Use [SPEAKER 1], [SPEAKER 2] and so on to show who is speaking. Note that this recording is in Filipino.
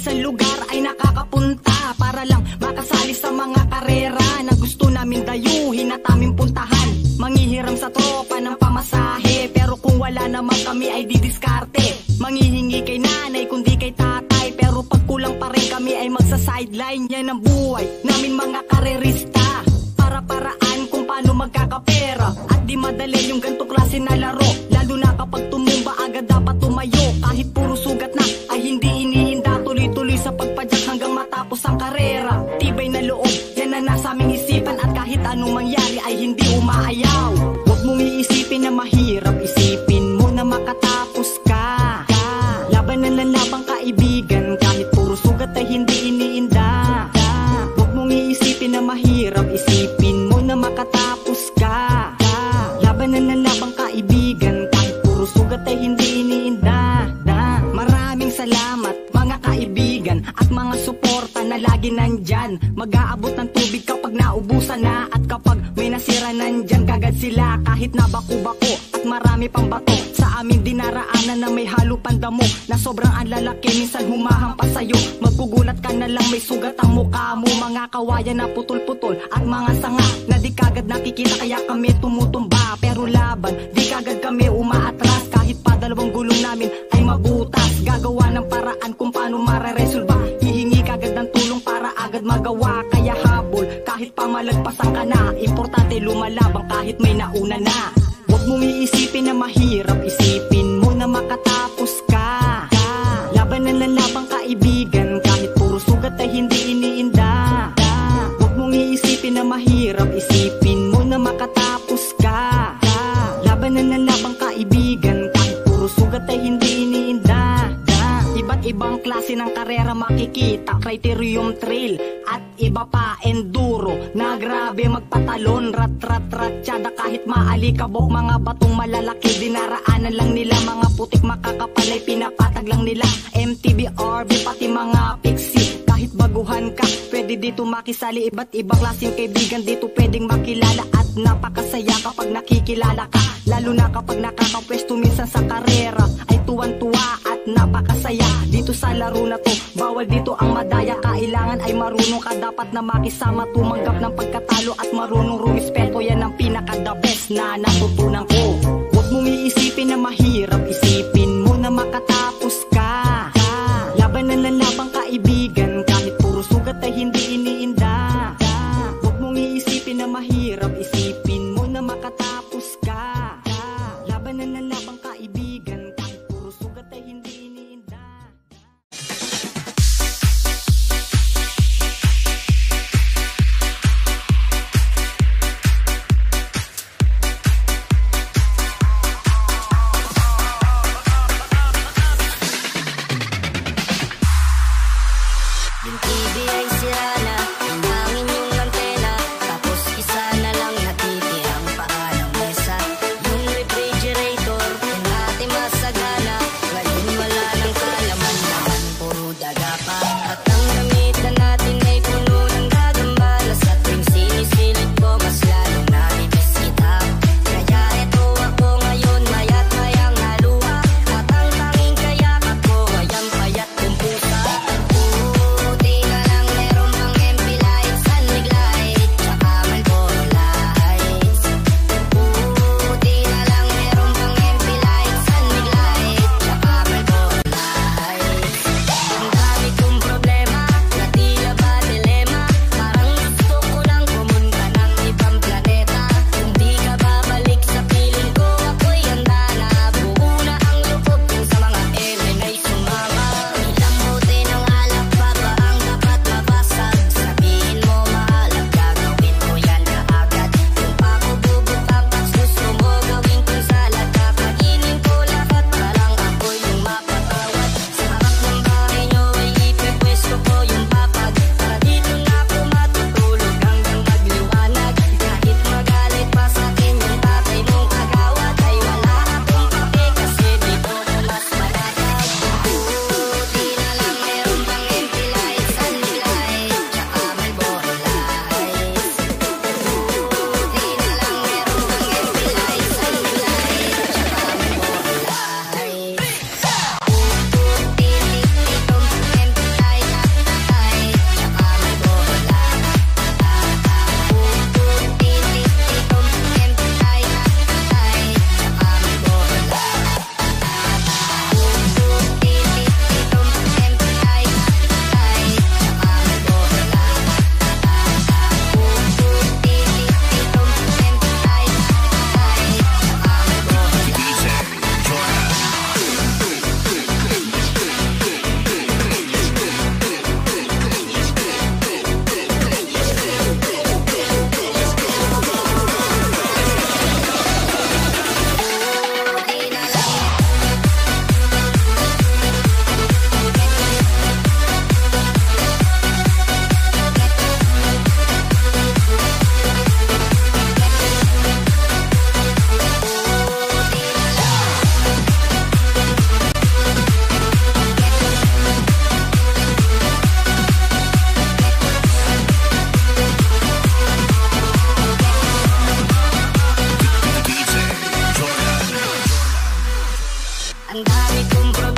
[SPEAKER 1] isang lugar ay nakakapunta para lang makasali sa mga karera na gusto namin dayuhin at aming puntahan. Manghihiram sa tropa ng pamasahe, pero kung wala naman kami ay didiskarte. Manghihingi kay nanay kundi kay tatay, pero pag kulang pa rin kami ay magsa-sideline. Yan ang buhay namin mga karerista, para-paraan kung paano magkakapera. At di madali yung ganto klase na laro, lalo na kapag tumumba agad dapat tumayo. Kahit puro sugat na ay hindi iniinda, tuloy-tuloy sa pagpadyak hanggang matapos ang karera. Tibay na loob, yan na nasa aming isipan, at kahit anong mangyari ay hindi umaayaw. Huwag mong iisipin na mahirap, isipin mo na makatapos ka. Laban ng labang kaibigan, kahit puro sugat ay hindi iniinda. Huwag mong iisipin na mahirap, isipin mo na makatapos ka. Laban ng labang kaibigan, kahit puro sugat ay hindi iniinda. Maraming salamat mga kaibigan at mga suporta na lagi nandyan. Mag-aabot ng tubig kapag naubusan na, at kapag may nasira nandyan kagad sila. Kahit na bako-bako at marami pang bato, sa amin dinaraanan na may halo pandamo, na sobrang ang lalaki minsan humahampas sa'yo. Maggugulat ka na lang may sugat ang mukha mo. Mga kawayan na putol-putol at mga sanga na di kagad nakikita, kaya kami tumutumba. Pero laban, di kagad kami umaatras. Kahit pa dalawang gulong namin ay mabutas, gagawa ng paraan kung paano mareresolba. Hihingi kagad ng tulong para agad magawa. Kaya habol kahit pa malagpasan ka na, importante lumalabang kahit may nauna na. Huwag mong iisipin na mahirap, isipin mo na makatapos ka. Laban ng labang kaibigan, kahit puro sugat ay hindi iniinda. Huwag mong iisipin na mahirap, isipin mo na makatapos ka. Laban ng labang kaibigan, kahit puro sugat ay hindi iniinda. Iba't ibang klase ng karera makikita, criterium trail at iba pa enduro na grabe magpatalon, rat-rat-ratsyada kahit maalikabok. Mga batong malalaki dinaraanan lang nila, mga putik makakapalay pinapatag lang nila. MTB, RV pati mga pixie, kahit baguhan ka pwede dito makisali. Iba't ibang klaseng kaibigan dito pwedeng makilala, at napakasaya kapag nakikilala ka. Lalo na kapag nakakapwesto minsan sa karera ay tuwan-tuwa at napakasaya. Dito sa laro na to, bawal dito ang madaya. Kailangan ay marunong ka dapat na makisama, tumanggap ng pagkatalo at marunong rumispeto. Yan ang pinaka-the best na natutunan ko. Huwag mong iisipin na mahirap, isipin mo na makatapos ka. Laban ng labang kaibigan, kahit puro sugat ay hindi iniinda. Huwag mong iisipin na mahirap, isipin mo na makatapos ka. Laban ng labang kaibigan, kahit puro sugat ay hindi iniinda.
[SPEAKER 2] Ang dami kong problema.